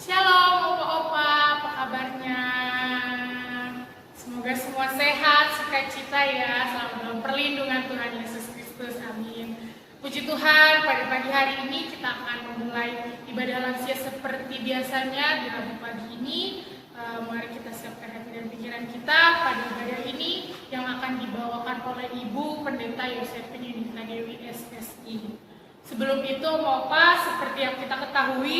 Shalom opa-opa, apa kabarnya? Semoga semua sehat, sukacita ya, selalu dalam perlindungan Tuhan Yesus Kristus, amin. Puji Tuhan, pada pagi hari ini kita akan memulai ibadah lansia seperti biasanya di Rabu pagi ini. Mari kita siapkan hati dan pikiran kita pada ibadah ini yang akan dibawakan oleh Ibu Pendeta Yosefin Yunita Dewi SSI. Sebelum itu, Opa, seperti yang kita ketahui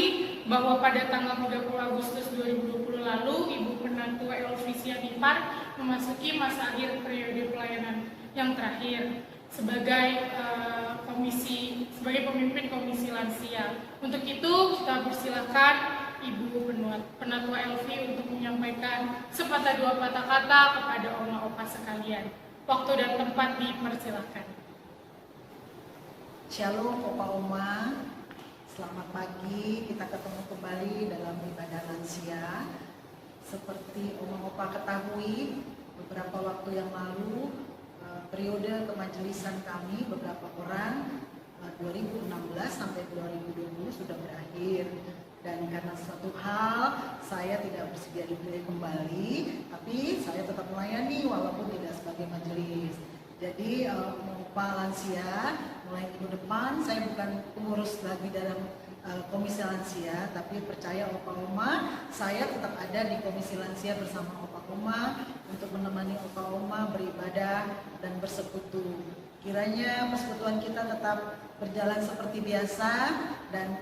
bahwa pada tanggal 30 Agustus 2020 lalu, Ibu Penantua Elvisia Nipar memasuki masa akhir periode pelayanan yang terakhir sebagai pemimpin Komisi Lansia. Untuk itu, kita persilakan Ibu Penantua Elvi untuk menyampaikan sepatah dua patah kata kepada Oma Opa sekalian. Waktu dan tempat dipersilakan. Shalom Opa Oma, selamat pagi, kita ketemu kembali dalam ibadah lansia. Seperti Oma Opa ketahui, beberapa waktu yang lalu periode kemajelisan kami beberapa orang 2016 sampai 2020 sudah berakhir. Dan karena suatu hal saya tidak bersedia dipilih kembali, tapi saya tetap melayani walaupun tidak sebagai majelis. Jadi Opa lansia, mulai minggu depan saya bukan pengurus lagi dalam Komisi Lansia, tapi percaya Opa Oma, saya tetap ada di Komisi Lansia bersama Opa Oma untuk menemani Opa Oma beribadah dan bersekutu. Kiranya persekutuan kita tetap berjalan seperti biasa dan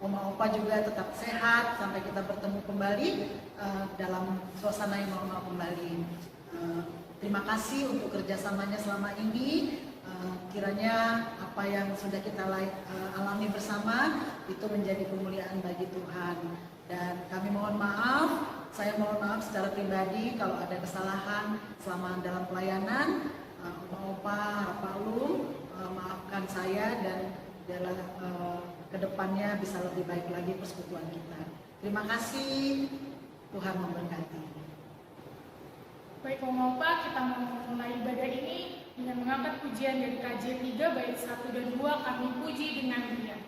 Oma Opa juga tetap sehat sampai kita bertemu kembali dalam suasana yang normal kembali. Terima kasih untuk kerjasamanya selama ini. Kiranya apa yang sudah kita alami bersama itu menjadi kemuliaan bagi Tuhan. Dan kami mohon maaf, saya mohon maaf secara pribadi kalau ada kesalahan selama dalam pelayanan. Opa Rapalum, maafkan saya dan dalam kedepannya bisa lebih baik lagi persekutuan kita. Terima kasih, Tuhan memberkati. Baik Oma Opa, kita mau memulai ibadah ini dengan mengangkat pujian dari KJ 3 bait 1 dan 2, kami puji dengan Dia.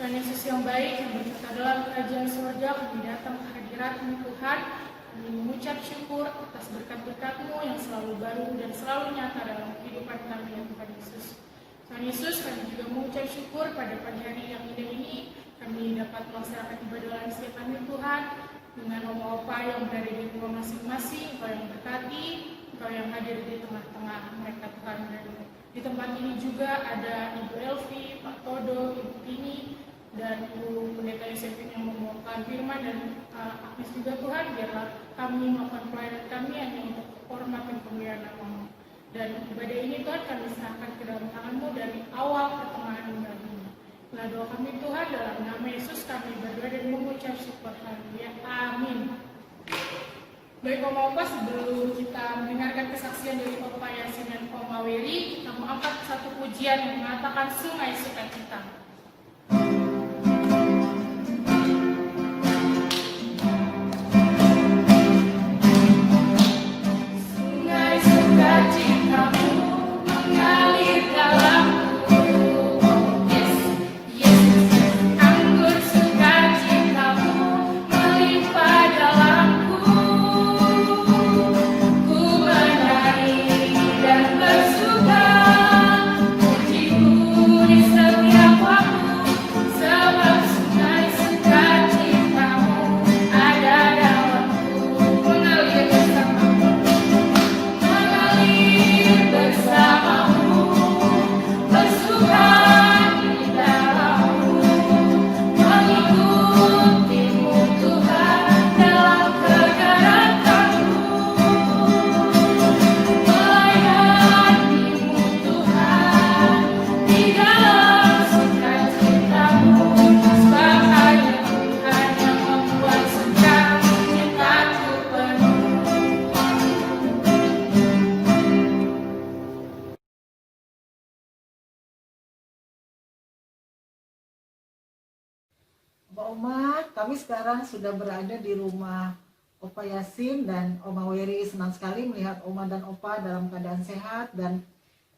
Tuhan Yesus yang baik, yang berserta dalam kerajaan surga, kami datang ke hadirat-Mu Tuhan. Kami mengucap syukur atas berkat-berkat-Mu yang selalu baru dan selalu nyata dalam kehidupan kami ya Tuhan Yesus. Tuhan Yesus, kami juga mengucap syukur pada pagi hari yang indah ini. Kami dapat melaksanakan ibadah lansia kami Tuhan, dengan Oma Opa yang berada di rumah masing-masing, Engkau yang berkati, Engkau yang hadir di tengah-tengah mereka Tuhan. Dan di tempat ini juga ada Ibu Elvi, Pak Todo, Ibu Tini, dan Ibu Pendeta Yosefin yang membawakan firman, dan Agnes juga Tuhan, biarlah kami melakukan pelayanan kami hanya untuk hormat dan kemuliaan nama-Mu. Dan ibadah ini Tuhan kami serahkan ke dalam tangan-Mu dari awal pertengahan hingga akhir. Nah, doa kami Tuhan dalam nama Yesus kami berdoa dan mengucap syukur. Haleluya. Amin. Baik Oma Opa, sebelum kita mendengarkan kesaksian dari Opa Yasin dan Oma Weri, kita mau angkat satu pujian yang mengatakan Sungai Sukacita. Oma, kami sekarang sudah berada di rumah Opa Yasin dan Oma Wery. Senang sekali melihat Oma dan Opa dalam keadaan sehat dan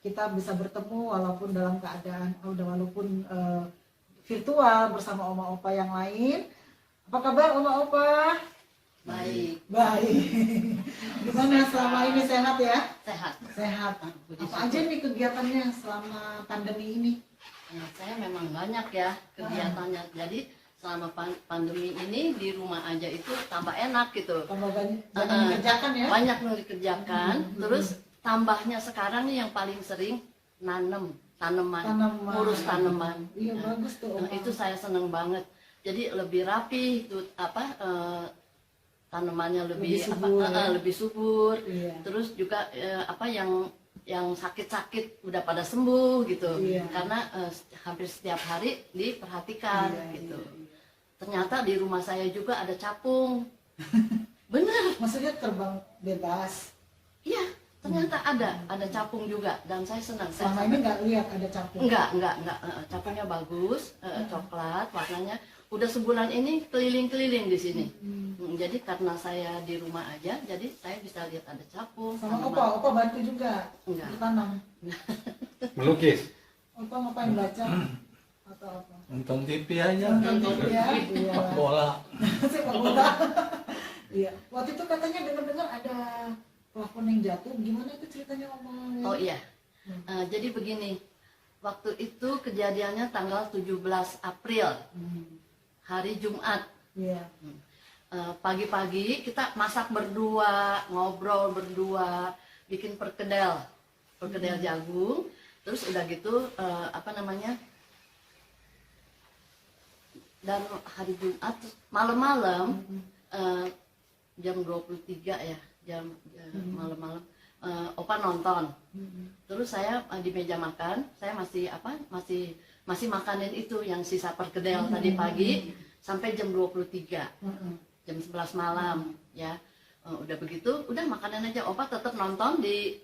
kita bisa bertemu walaupun dalam keadaan walaupun virtual bersama Oma Opa yang lain. Apa kabar Oma Opa? Baik. Baik. Gimana selama ini sehat ya? Sehat. Sehat. Puji Apa aja nih kegiatannya selama pandemi ini? Saya memang banyak ya kegiatannya. Jadi selama pandemi ini di rumah aja itu tambah enak gitu. Tambah banyak dikerjakan ya? Banyak yang dikerjakan. Terus tambahnya sekarang nih yang paling sering tanaman, ngurus tanaman. Iya bagus tuh. Oma. Itu saya seneng banget. Jadi lebih rapi itu tanamannya lebih subur, lebih subur. Iya. Terus juga yang sakit-sakit udah pada sembuh gitu. Iya. Karena hampir setiap hari diperhatikan gitu. Ternyata di rumah saya juga ada capung. Bener. Maksudnya terbang bebas. Iya, ternyata ada capung juga dan saya senang. Selama ini nggak lihat ada capung. Enggak. Capungnya bagus, coklat warnanya. Udah sebulan ini keliling-keliling di sini. Jadi karena saya di rumah aja, jadi saya bisa lihat ada capung. Sama Opa bantu juga. Enggak. Bertanam. Melukis. Opa ngapain baca? Atau apa? Nonton TV aja. Nonton TV ya? Iya. Sepak bola. Sepak bola. Iya. Waktu itu katanya dengar-dengar ada plafon yang jatuh. Gimana itu ceritanya Oma? Oh iya. Jadi begini. Waktu itu kejadiannya tanggal 17 April. Hari Jumat. Iya. Pagi-pagi kita masak berdua, ngobrol berdua, bikin perkedel jagung. Terus udah gitu dan hari Jumat malam-malam jam 23 ya, malam-malam Opa nonton. Terus saya di meja makan, saya masih makanin itu yang sisa perkedel tadi pagi sampai jam 23. Jam 11 malam ya. Udah begitu, udah makanan aja. Opa tetap nonton di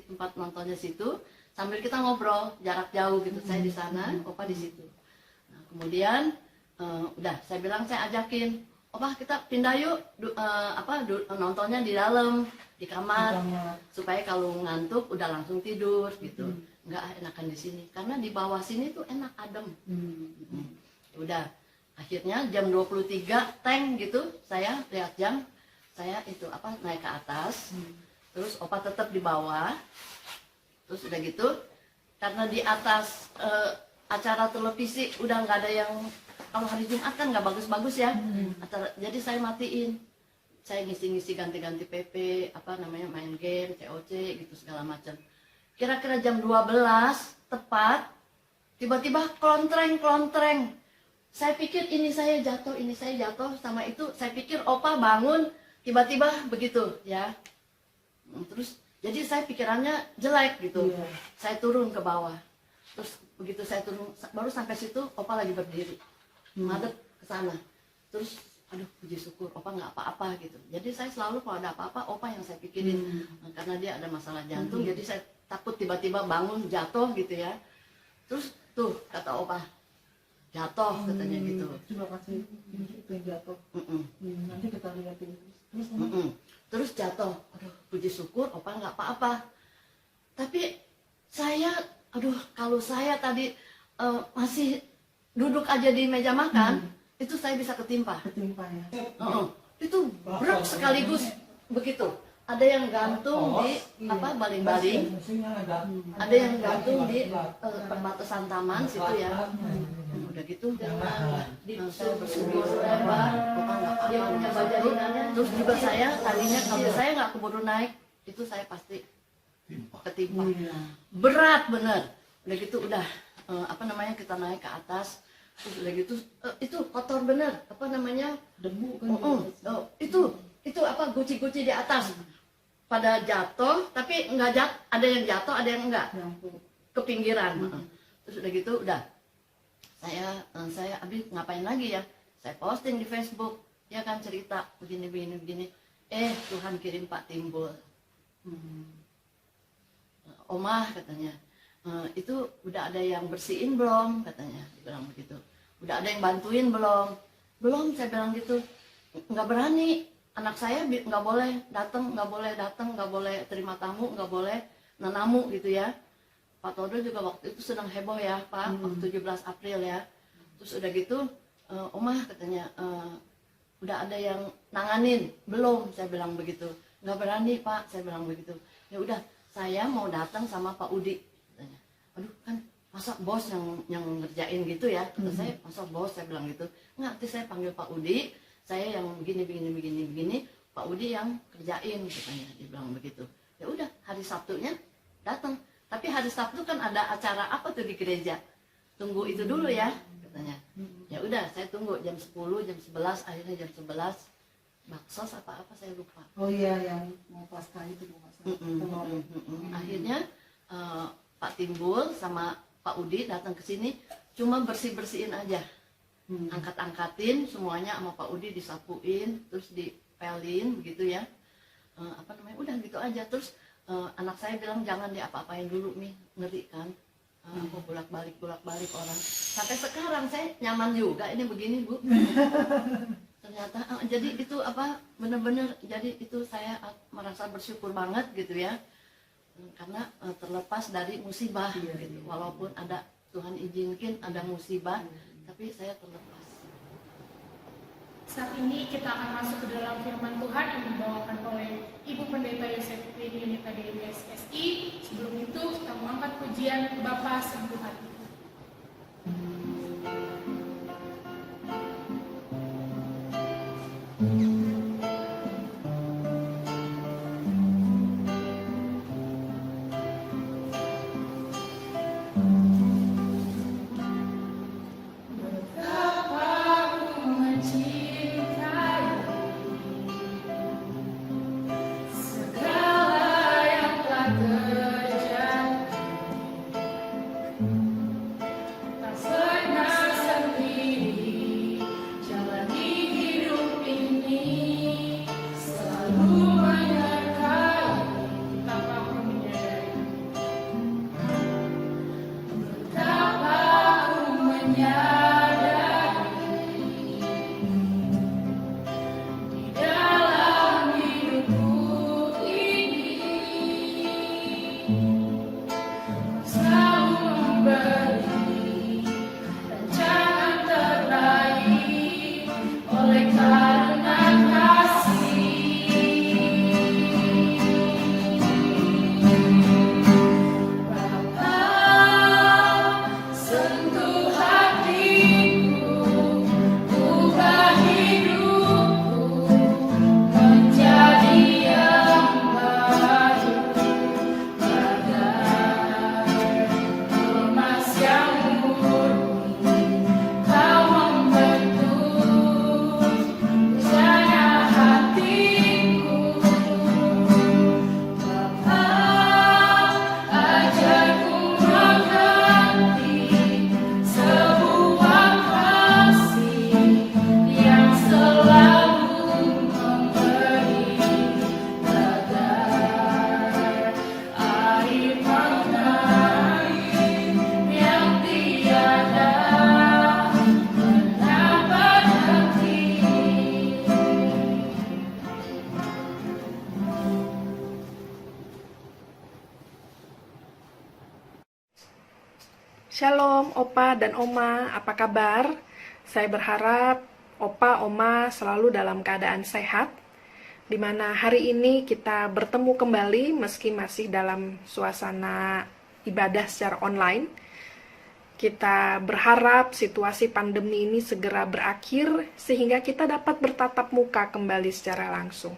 tempat nontonnya situ sambil kita ngobrol jarak jauh gitu. Saya di sana, Opa di situ. Nah, kemudian udah saya bilang, saya ajakin, Opa kita pindah yuk nontonnya di dalam, di kamar, supaya kalau ngantuk udah langsung tidur gitu. Nggak enakan di sini karena di bawah sini tuh enak adem. Udah akhirnya jam 23 tank gitu, saya lihat jam, saya naik ke atas. Terus Opa tetap di bawah. Terus udah gitu karena di atas acara televisi udah nggak ada yang, kalau hari Jumat kan nggak bagus-bagus ya. Jadi saya matiin, saya ngisi-ngisi ganti-ganti PP, main game, COC gitu segala macam. Kira-kira jam 12 tepat, tiba-tiba klontreng. Saya pikir ini saya jatuh, sama itu saya pikir Opa bangun, tiba-tiba begitu ya. Terus jadi saya pikirannya jelek gitu. Saya turun ke bawah. Terus begitu saya turun, baru sampai situ Opa lagi berdiri, ngadep ke sana. Terus aduh puji syukur Opa nggak apa-apa gitu. Jadi saya selalu kalau ada apa-apa Opa yang saya pikirin. Karena dia ada masalah jantung, jadi saya takut tiba-tiba bangun jatuh gitu ya. Terus tuh kata Opa, jatuh katanya gitu. Coba kasih itu yang jatuh. Nanti kita lihatin. Terus jatuh. Aduh puji syukur Opa nggak apa-apa. Tapi saya, kalau saya tadi masih duduk aja di meja makan, itu saya bisa ketimpa. Ya. Itu berat sekaligus begitu. Ada yang gantung di baling-baling, ada yang gantung di perbatasan taman situ ya. Udah gitu saya bersyukur lebar, dia punya baja ringannya. Terus juga saya tadinya kalau saya nggak keburu naik, itu saya pasti ketimpa. Berat bener. Udah gitu udah kita naik ke atas. Terus udah gitu itu kotor bener, Debu kan. itu guci-guci di atas pada jatuh, tapi ada yang jatuh, ada yang enggak ke pinggiran. Terus udah gitu udah saya abis ngapain lagi ya, saya posting di Facebook ya kan, cerita begini Tuhan kirim Pak Timbul. Omah katanya, itu udah ada yang bersihin belum katanya, bilang begitu. Udah ada yang bantuin belum? Belum, saya bilang gitu. Nggak berani. Anak saya nggak boleh datang, nggak boleh datang, nggak boleh terima tamu, nggak boleh nenamu gitu ya. Pak Todo juga waktu itu sedang heboh ya Pak, waktu 17 April ya. Terus udah gitu, Omah katanya, udah ada yang nanganin? Belum, saya bilang begitu. Nggak berani Pak, saya bilang begitu. Ya udah, saya mau datang sama Pak Udi katanya. Aduh kan, masa bos yang ngerjain gitu ya? Kata saya, masa bos, saya bilang gitu. Nggak, nanti saya panggil Pak Udi, saya yang begini, Pak Udi yang kerjain katanya, dia bilang begitu. Ya udah, hari Sabtunya datang. Tapi hari Sabtu kan ada acara apa tuh di gereja? Tunggu itu dulu ya katanya. Ya udah, saya tunggu jam 10, jam 11, akhirnya jam 11 baksos apa saya lupa. Oh iya, yang mau pasca itu bukan Akhirnya Pak Timbul sama Pak Udi datang ke sini cuma bersih-bersihin aja. Angkat-angkatin semuanya sama Pak Udi, disapuin, terus dipelin begitu ya. Udah gitu aja. Terus anak saya bilang jangan diapa-apain dulu nih, ngeri kan. Aku bolak-balik orang. Sampai sekarang saya nyaman juga ini begini Bu. Ternyata jadi itu benar-benar, jadi itu saya merasa bersyukur banget gitu ya. Karena terlepas dari musibah gitu. Walaupun ada Tuhan izinkan ada musibah, tapi saya terlepas. Saat ini kita akan masuk ke dalam firman Tuhan yang dibawakan oleh Ibu Pendeta Yosefin Yunita dari SSI. Sebelum itu kita mengangkat pujian Bapa Sembuh Hati. Shalom Opa dan Oma, apa kabar? Saya berharap Opa, Oma selalu dalam keadaan sehat, di mana hari ini kita bertemu kembali meski masih dalam suasana ibadah secara online. Kita berharap situasi pandemi ini segera berakhir sehingga kita dapat bertatap muka kembali secara langsung.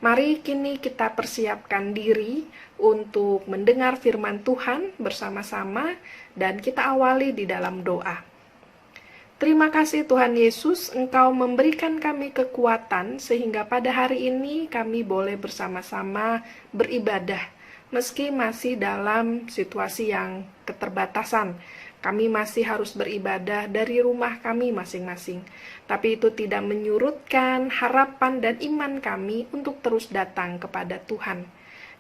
Mari kini kita persiapkan diri untuk mendengar firman Tuhan bersama-sama dan kita awali di dalam doa. Terima kasih Tuhan Yesus, Engkau memberikan kami kekuatan sehingga pada hari ini kami boleh bersama-sama beribadah. Meski masih dalam situasi yang keterbatasan, kami masih harus beribadah dari rumah kami masing-masing. Tapi itu tidak menyurutkan harapan dan iman kami untuk terus datang kepada Tuhan.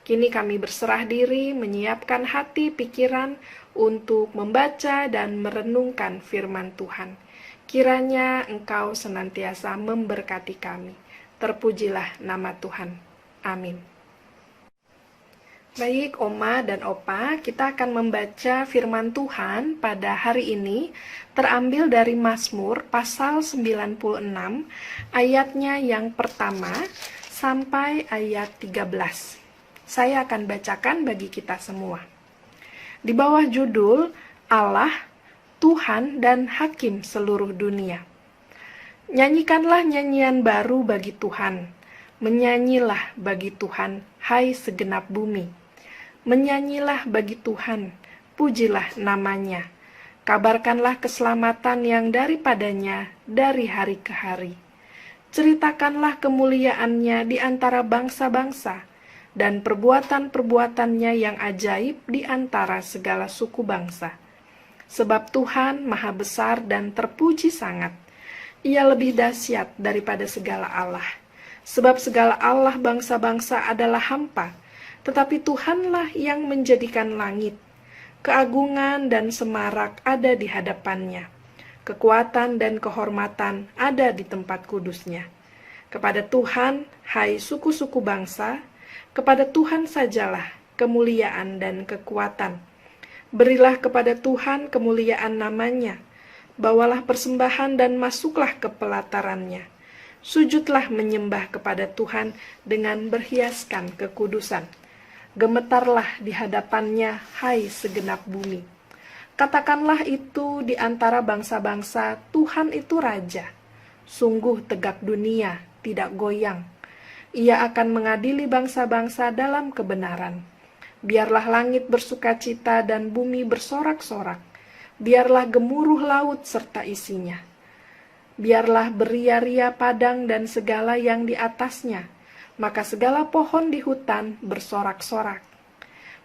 Kini kami berserah diri, menyiapkan hati, pikiran untuk membaca dan merenungkan firman Tuhan. Kiranya Engkau senantiasa memberkati kami. Terpujilah nama Tuhan. Amin. Baik, Oma dan Opa, kita akan membaca firman Tuhan pada hari ini terambil dari Mazmur pasal 96 ayatnya yang pertama sampai ayat 13. Saya akan bacakan bagi kita semua. Di bawah judul Allah, Tuhan dan Hakim seluruh dunia. Nyanyikanlah nyanyian baru bagi Tuhan. Menyanyilah bagi Tuhan, hai segenap bumi. Menyanyilah bagi Tuhan, pujilah namanya. Kabarkanlah keselamatan yang daripadanya dari hari ke hari. Ceritakanlah kemuliaannya di antara bangsa-bangsa, dan perbuatan-perbuatannya yang ajaib di antara segala suku bangsa. Sebab Tuhan maha besar dan terpuji sangat. Ia lebih dahsyat daripada segala Allah. Sebab segala Allah bangsa-bangsa adalah hampa, tetapi Tuhanlah yang menjadikan langit. Keagungan dan semarak ada di hadapannya. Kekuatan dan kehormatan ada di tempat kudusnya. Kepada Tuhan, hai suku-suku bangsa, kepada Tuhan sajalah kemuliaan dan kekuatan. Berilah kepada Tuhan kemuliaan namanya. Bawalah persembahan dan masuklah ke pelatarannya. Sujudlah menyembah kepada Tuhan dengan berhiaskan kekudusan. Gemetarlah di hadapannya, hai segenap bumi. Katakanlah itu di antara bangsa-bangsa, Tuhan itu Raja. Sungguh tegak dunia, tidak goyang. Ia akan mengadili bangsa-bangsa dalam kebenaran. Biarlah langit bersukacita dan bumi bersorak-sorak. Biarlah gemuruh laut serta isinya. Biarlah beria-ria padang dan segala yang di atasnya. Maka segala pohon di hutan bersorak-sorak.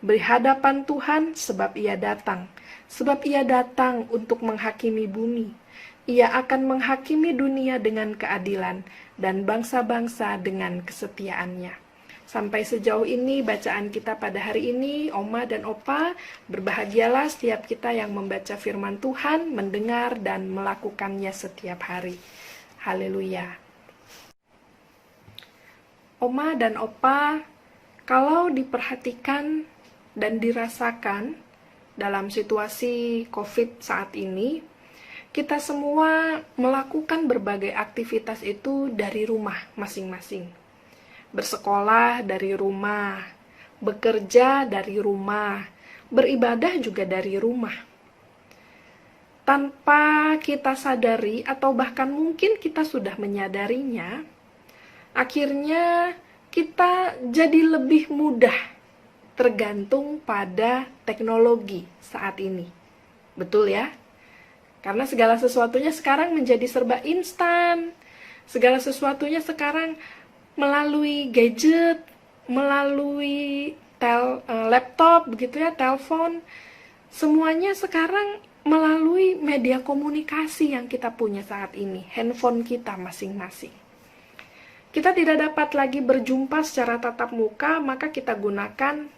Beri hadapan Tuhan sebab ia datang. Sebab ia datang untuk menghakimi bumi. Ia akan menghakimi dunia dengan keadilan dan bangsa-bangsa dengan kesetiaannya. Sampai sejauh ini bacaan kita pada hari ini, Oma dan Opa, berbahagialah setiap kita yang membaca firman Tuhan, mendengar dan melakukannya setiap hari. Haleluya. Oma dan Opa, kalau diperhatikan dan dirasakan dalam situasi COVID saat ini, kita semua melakukan berbagai aktivitas itu dari rumah masing-masing. Bersekolah dari rumah, bekerja dari rumah, beribadah juga dari rumah. Tanpa kita sadari atau bahkan mungkin kita sudah menyadarinya, akhirnya kita jadi lebih mudah tergantung pada teknologi saat ini. Betul ya? Karena segala sesuatunya sekarang menjadi serba instan. Segala sesuatunya sekarang melalui gadget, melalui laptop, begitu ya, telepon. Semuanya sekarang melalui media komunikasi yang kita punya saat ini, handphone kita masing-masing. Kita tidak dapat lagi berjumpa secara tatap muka, maka kita gunakan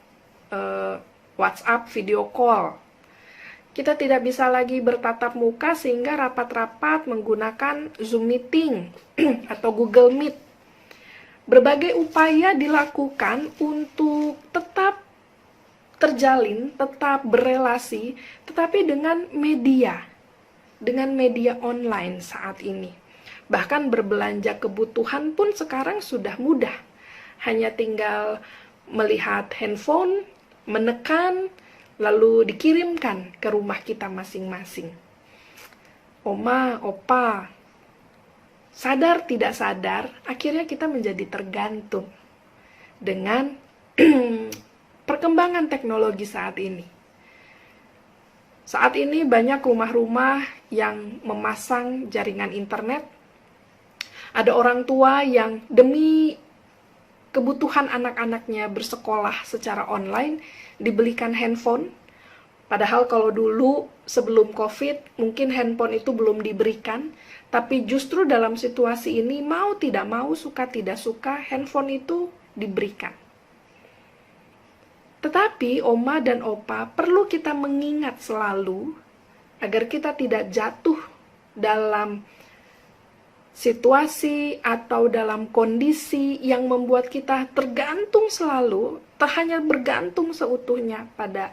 WhatsApp video call. Kita tidak bisa lagi bertatap muka sehingga rapat-rapat menggunakan Zoom meeting atau Google Meet. Berbagai upaya dilakukan untuk tetap terjalin, tetap berelasi, tetapi dengan media online saat ini. Bahkan berbelanja kebutuhan pun sekarang sudah mudah. Hanya tinggal melihat handphone, menekan, lalu dikirimkan ke rumah kita masing-masing. Oma, Opa, sadar tidak sadar, akhirnya kita menjadi tergantung dengan perkembangan teknologi saat ini. Saat ini banyak rumah-rumah yang memasang jaringan internet. Ada orang tua yang demi kebutuhan anak-anaknya bersekolah secara online dibelikan handphone. Padahal kalau dulu sebelum COVID mungkin handphone itu belum diberikan, tapi justru dalam situasi ini mau tidak mau, suka tidak suka, handphone itu diberikan. Tetapi Oma dan Opa perlu kita mengingat selalu agar kita tidak jatuh dalam situasi atau dalam kondisi yang membuat kita tergantung selalu, hanya bergantung seutuhnya pada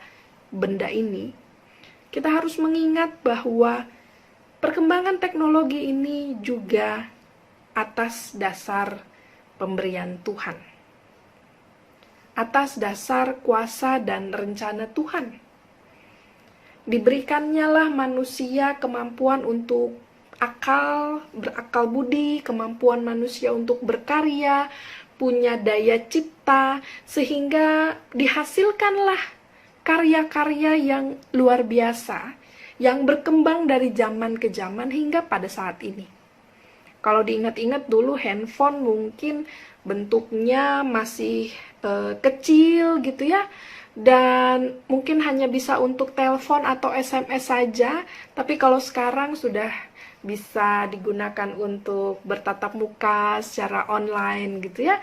benda ini, kita harus mengingat bahwa perkembangan teknologi ini juga atas dasar pemberian Tuhan, atas dasar kuasa dan rencana Tuhan. Diberikannya lah manusia kemampuan untuk berakal budi, kemampuan manusia untuk berkarya, punya daya cipta, sehingga dihasilkanlah karya-karya yang luar biasa, yang berkembang dari zaman ke zaman hingga pada saat ini. Kalau diingat-ingat dulu handphone mungkin bentuknya masih kecil gitu ya, dan mungkin hanya bisa untuk telepon atau SMS saja, tapi kalau sekarang sudah bisa digunakan untuk bertatap muka secara online gitu ya,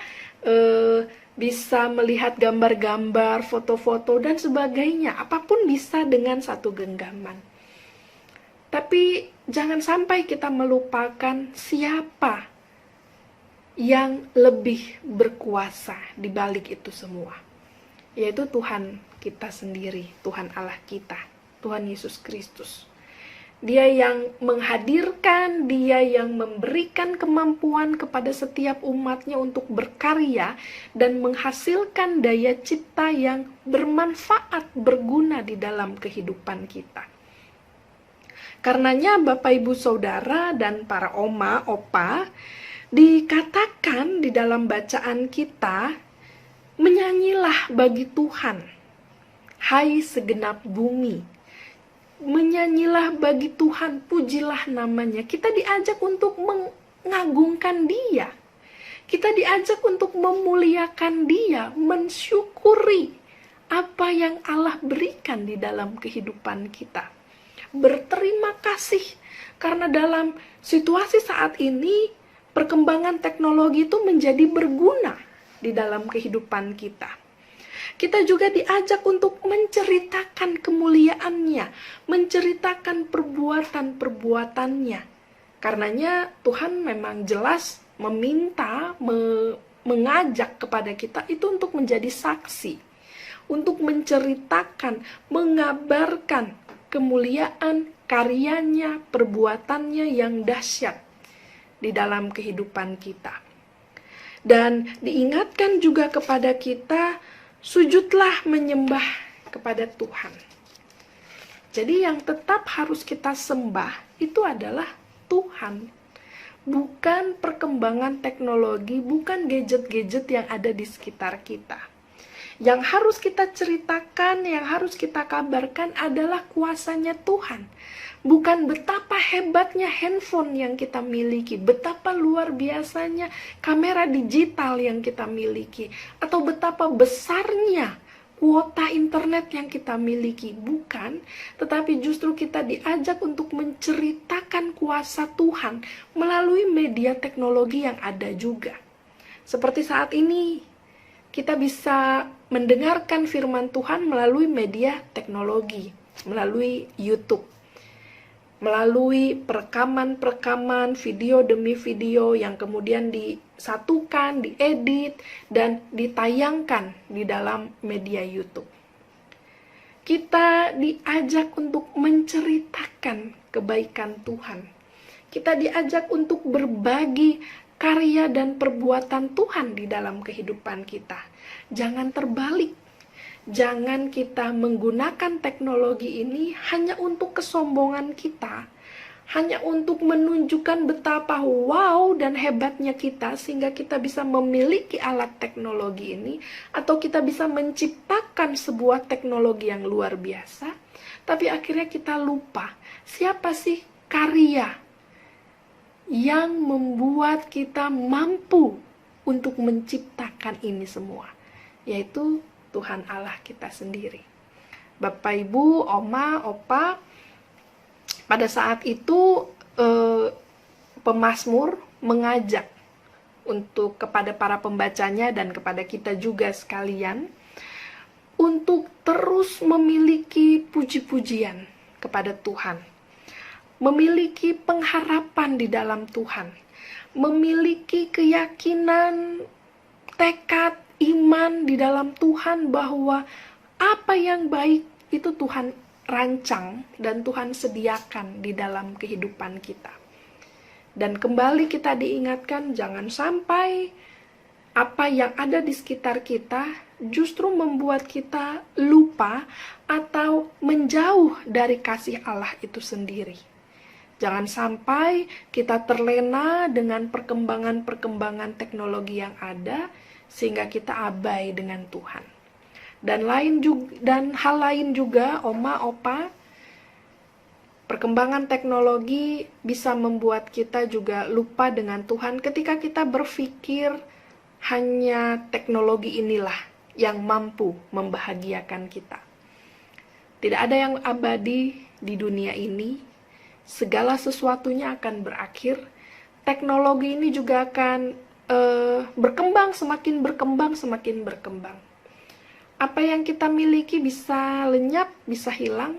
bisa melihat gambar-gambar, foto-foto dan sebagainya, apapun bisa dengan satu genggaman. Tapi jangan sampai kita melupakan siapa yang lebih berkuasa di balik itu semua, yaitu Tuhan kita sendiri, Tuhan Allah kita, Tuhan Yesus Kristus. Dia yang menghadirkan, dia yang memberikan kemampuan kepada setiap umatnya untuk berkarya dan menghasilkan daya cipta yang bermanfaat, berguna di dalam kehidupan kita. Karenanya Bapak Ibu Saudara dan para oma, opa, dikatakan di dalam bacaan kita, menyanyilah bagi Tuhan, hai segenap bumi. Menyanyilah bagi Tuhan, pujilah namanya. Kita diajak untuk mengagungkan Dia. Kita diajak untuk memuliakan Dia, mensyukuri apa yang Allah berikan di dalam kehidupan kita. Berterima kasih karena dalam situasi saat ini perkembangan teknologi itu menjadi berguna di dalam kehidupan kita. Kita juga diajak untuk menceritakan kemuliaannya, menceritakan perbuatan-perbuatannya. Karenanya Tuhan memang jelas meminta, mengajak kepada kita itu untuk menjadi saksi, untuk menceritakan, mengabarkan kemuliaan, karyanya, perbuatannya yang dahsyat di dalam kehidupan kita. Dan diingatkan juga kepada kita, sujudlah menyembah kepada Tuhan. Jadi yang tetap harus kita sembah itu adalah Tuhan. Bukan perkembangan teknologi, bukan gadget-gadget yang ada di sekitar kita. Yang harus kita ceritakan, yang harus kita kabarkan adalah kuasanya Tuhan. Bukan betapa hebatnya handphone yang kita miliki, betapa luar biasanya kamera digital yang kita miliki, atau betapa besarnya kuota internet yang kita miliki. Bukan, tetapi justru kita diajak untuk menceritakan kuasa Tuhan melalui media teknologi yang ada juga. Seperti saat ini, kita bisa mendengarkan firman Tuhan melalui media teknologi, melalui YouTube, melalui perekaman-perekaman video demi video yang kemudian disatukan, diedit, dan ditayangkan di dalam media YouTube. Kita diajak untuk menceritakan kebaikan Tuhan. Kita diajak untuk berbagi karya dan perbuatan Tuhan di dalam kehidupan kita. Jangan terbalik. Jangan kita menggunakan teknologi ini hanya untuk kesombongan kita, hanya untuk menunjukkan betapa wow dan hebatnya kita sehingga kita bisa memiliki alat teknologi ini, atau kita bisa menciptakan sebuah teknologi yang luar biasa, tapi akhirnya kita lupa siapa sih karya yang membuat kita mampu untuk menciptakan ini semua, yaitu Tuhan Allah kita sendiri. Bapak, Ibu, Oma, Opa, pada saat itu pemazmur mengajak untuk kepada para pembacanya dan kepada kita juga sekalian untuk terus memiliki puji-pujian kepada Tuhan. memiliki pengharapan di dalam Tuhan, memiliki keyakinan, tekad, iman di dalam Tuhan bahwa apa yang baik itu Tuhan rancang dan Tuhan sediakan di dalam kehidupan kita. Dan kembali kita diingatkan, jangan sampai apa yang ada di sekitar kita justru membuat kita lupa atau menjauh dari kasih Allah itu sendiri. Jangan sampai kita terlena dengan perkembangan-perkembangan teknologi yang ada sehingga kita abai dengan Tuhan. Dan hal lain juga, Oma, Opa, perkembangan teknologi bisa membuat kita juga lupa dengan Tuhan ketika kita berpikir hanya teknologi inilah yang mampu membahagiakan kita. Tidak ada yang abadi di dunia ini. Segala sesuatunya akan berakhir. Teknologi ini juga akan berkembang, semakin berkembang. Apa yang kita miliki bisa lenyap, bisa hilang.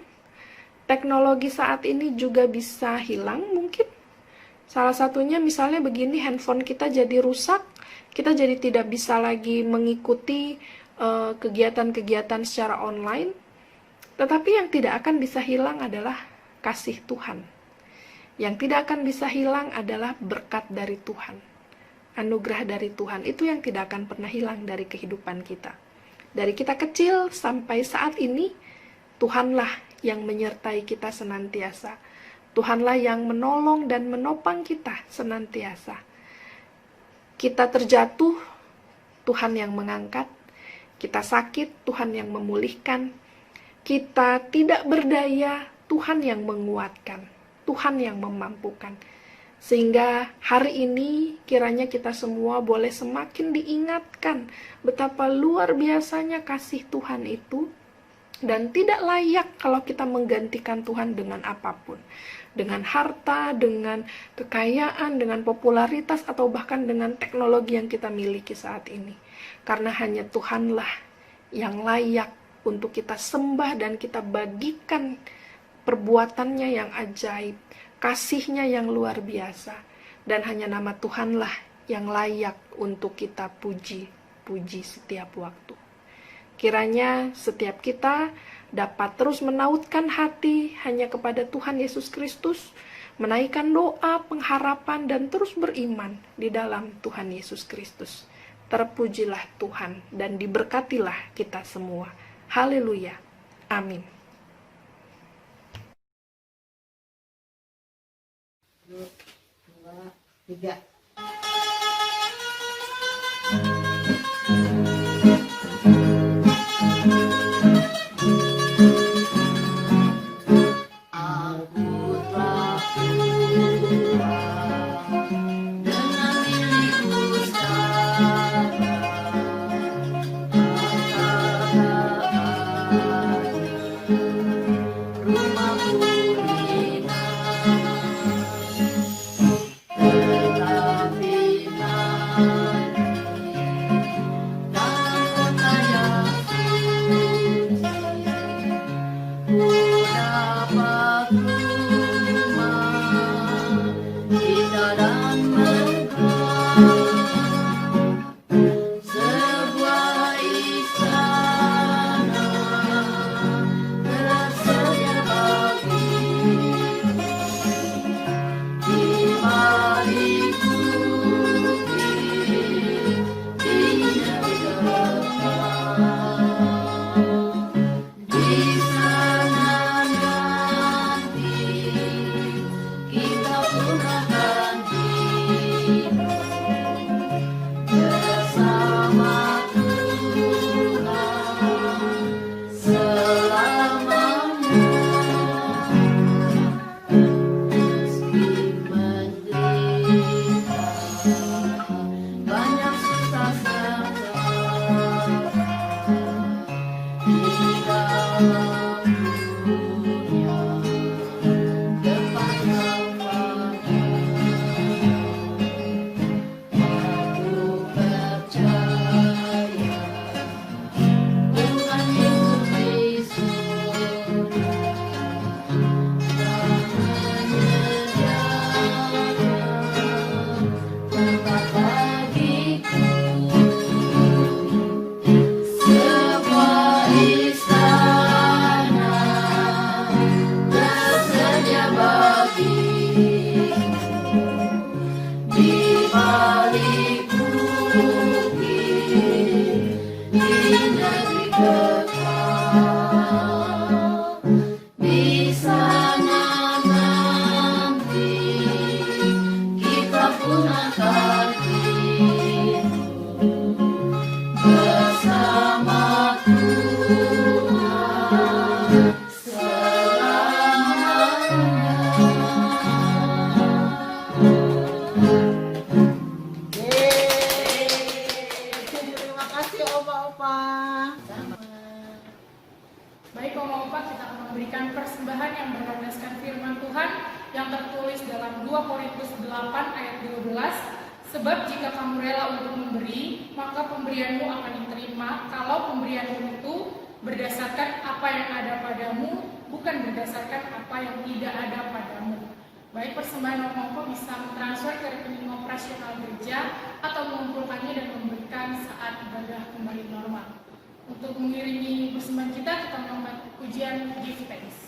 Teknologi saat ini juga bisa hilang mungkin. Salah satunya misalnya begini, handphone kita jadi rusak, kita jadi tidak bisa lagi mengikuti kegiatan-kegiatan secara online. Tetapi yang tidak akan bisa hilang adalah kasih Tuhan. Yang tidak akan bisa hilang adalah berkat dari Tuhan. Anugerah dari Tuhan, itu yang tidak akan pernah hilang dari kehidupan kita. Dari kita kecil sampai saat ini, Tuhanlah yang menyertai kita senantiasa. Tuhanlah yang menolong dan menopang kita senantiasa. Kita terjatuh, Tuhan yang mengangkat. Kita sakit, Tuhan yang memulihkan. Kita tidak berdaya, Tuhan yang menguatkan. Tuhan yang memampukan. Sehingga hari ini kiranya kita semua boleh semakin diingatkan betapa luar biasanya kasih Tuhan itu, dan tidak layak kalau kita menggantikan Tuhan dengan apapun. Dengan harta, dengan kekayaan, dengan popularitas, atau bahkan dengan teknologi yang kita miliki saat ini. Karena hanya Tuhanlah yang layak untuk kita sembah dan kita bagikan perbuatannya yang ajaib, kasihnya yang luar biasa, dan hanya nama Tuhanlah yang layak untuk kita puji setiap waktu. Kiranya setiap kita dapat terus menautkan hati hanya kepada Tuhan Yesus Kristus, menaikkan doa, pengharapan, dan terus beriman di dalam Tuhan Yesus Kristus. Terpujilah Tuhan dan diberkatilah kita semua. Haleluya. Amin. 1, 2, 3. Terima kasih Opa-opa. Baik Oma Opa, kita akan memberikan persembahan yang berlandaskan firman Tuhan yang tertulis dalam 2 Korintus 8 ayat 12. Sebab jika kamu rela untuk memberi, maka pemberianmu akan diterima kalau pemberianmu itu berdasarkan apa yang ada padamu, bukan berdasarkan apa yang tidak ada padamu. Baik persembahan Oma Opa bisa mentransfer ke rekening operasional gereja atau mengumpulkannya dan memberikan saat ibadah kembali normal. Untuk mengiringi persembahan kita membuat pujian Give Thanks.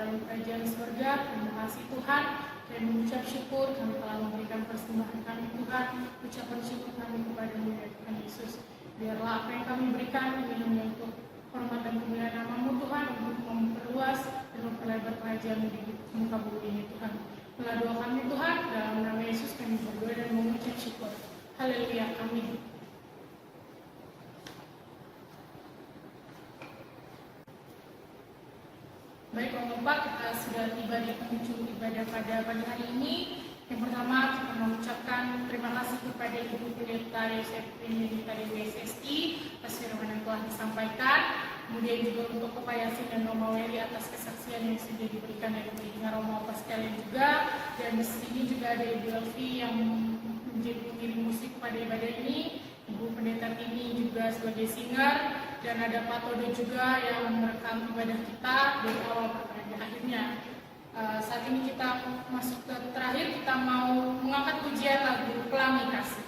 Kerajaan surga, terima kasih Tuhan, dan mengucap syukur kami telah memberikan persembahan kami Tuhan, ucapan syukur kami kepada-Mu ya Tuhan Yesus. Biarlah apa yang kami berikan ini hanya untuk hormat dan kemuliaan nama-Mu Tuhan, untuk memperluas dan memperlebar kerajaan-Mu di muka bumi ini Tuhan. Melalui doa kami Tuhan, dalam nama Yesus kami berdoa dan mengucap syukur. Haleluya, amin. Baik, Bapak, kita sudah tiba di penghujung ibadah pada pagi hari ini. Yang pertama, kita mengucapkan terima kasih kepada Ibu Pendeta Yosephine dari WSSI atas firman yang telah disampaikan. Kemudian juga untuk Bapak Yasin dan Mama Weli atas kesaksian yang sudah diberikan dari pendengar Roma Opa sekalian juga. Dan di sini juga ada Ibu Elvi yang menjadi pengiring musik pada ibadah ini. Ibu Pendeta Tini juga sebagai singer. Dan ada Pak Todo juga yang merekam ibadah kita dari awal sampai akhirnya. Saat ini kita masuk ke terakhir, kita mau mengangkat pujian lagu Pelangi Kasih.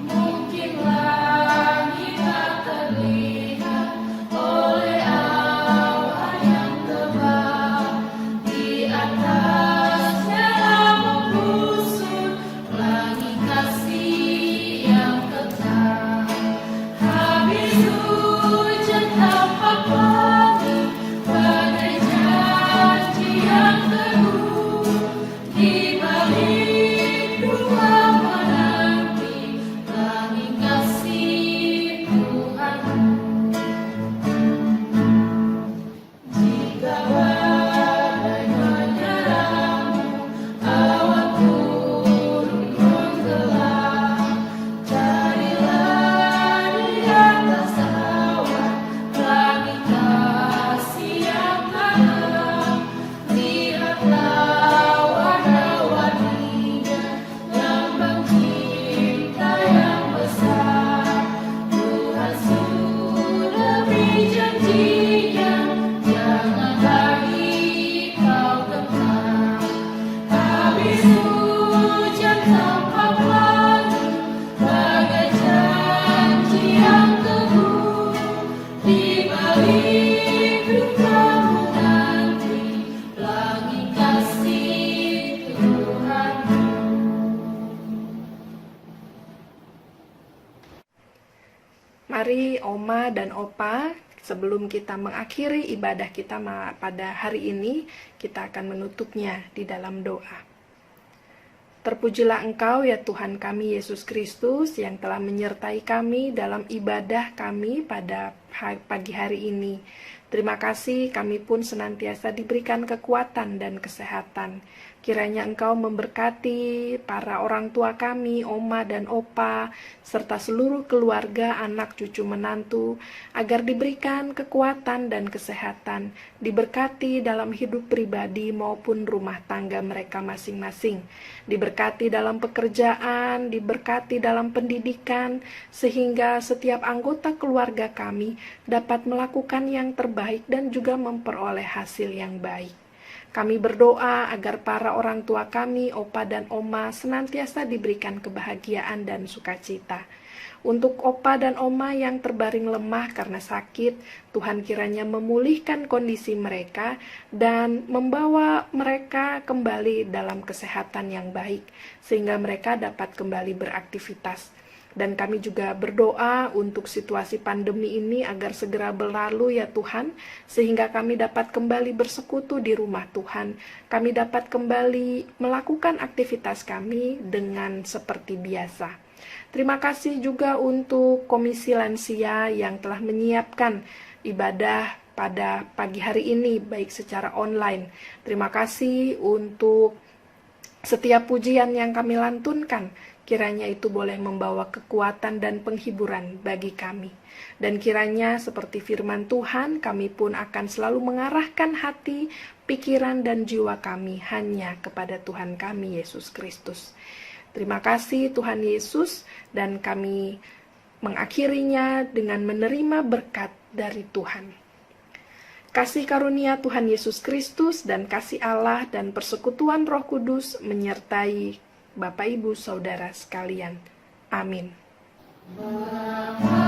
Mungkin langit tak terlihat Mari Oma dan Opa, sebelum kita mengakhiri ibadah kita pada hari ini, kita akan menutupnya di dalam doa. Terpujilah Engkau ya Tuhan kami Yesus Kristus yang telah menyertai kami dalam ibadah kami pada pagi hari ini. Terima kasih kami pun senantiasa diberikan kekuatan dan kesehatan. Kiranya Engkau memberkati para orang tua kami, Oma dan Opa, serta seluruh keluarga, anak, cucu, menantu, agar diberikan kekuatan dan kesehatan, diberkati dalam hidup pribadi maupun rumah tangga mereka masing-masing, diberkati dalam pekerjaan, diberkati dalam pendidikan, sehingga setiap anggota keluarga kami dapat melakukan yang terbaik dan juga memperoleh hasil yang baik. Kami berdoa agar para orang tua kami, Opa dan Oma, senantiasa diberikan kebahagiaan dan sukacita. Untuk Opa dan Oma yang terbaring lemah karena sakit, Tuhan kiranya memulihkan kondisi mereka dan membawa mereka kembali dalam kesehatan yang baik, sehingga mereka dapat kembali beraktivitas. Dan kami juga berdoa untuk situasi pandemi ini agar segera berlalu ya Tuhan, sehingga kami dapat kembali bersekutu di rumah Tuhan. Kami dapat kembali melakukan aktivitas kami dengan seperti biasa. Terima kasih juga untuk Komisi Lansia yang telah menyiapkan ibadah pada pagi hari ini, baik secara online. Terima kasih untuk setiap pujian yang kami lantunkan. Kiranya itu boleh membawa kekuatan dan penghiburan bagi kami. Dan kiranya seperti firman Tuhan, kami pun akan selalu mengarahkan hati, pikiran, dan jiwa kami hanya kepada Tuhan kami, Yesus Kristus. Terima kasih Tuhan Yesus, dan kami mengakhirinya dengan menerima berkat dari Tuhan. Kasih karunia Tuhan Yesus Kristus dan kasih Allah dan persekutuan Roh Kudus menyertai Bapak, Ibu, Saudara sekalian. Amin. Berkati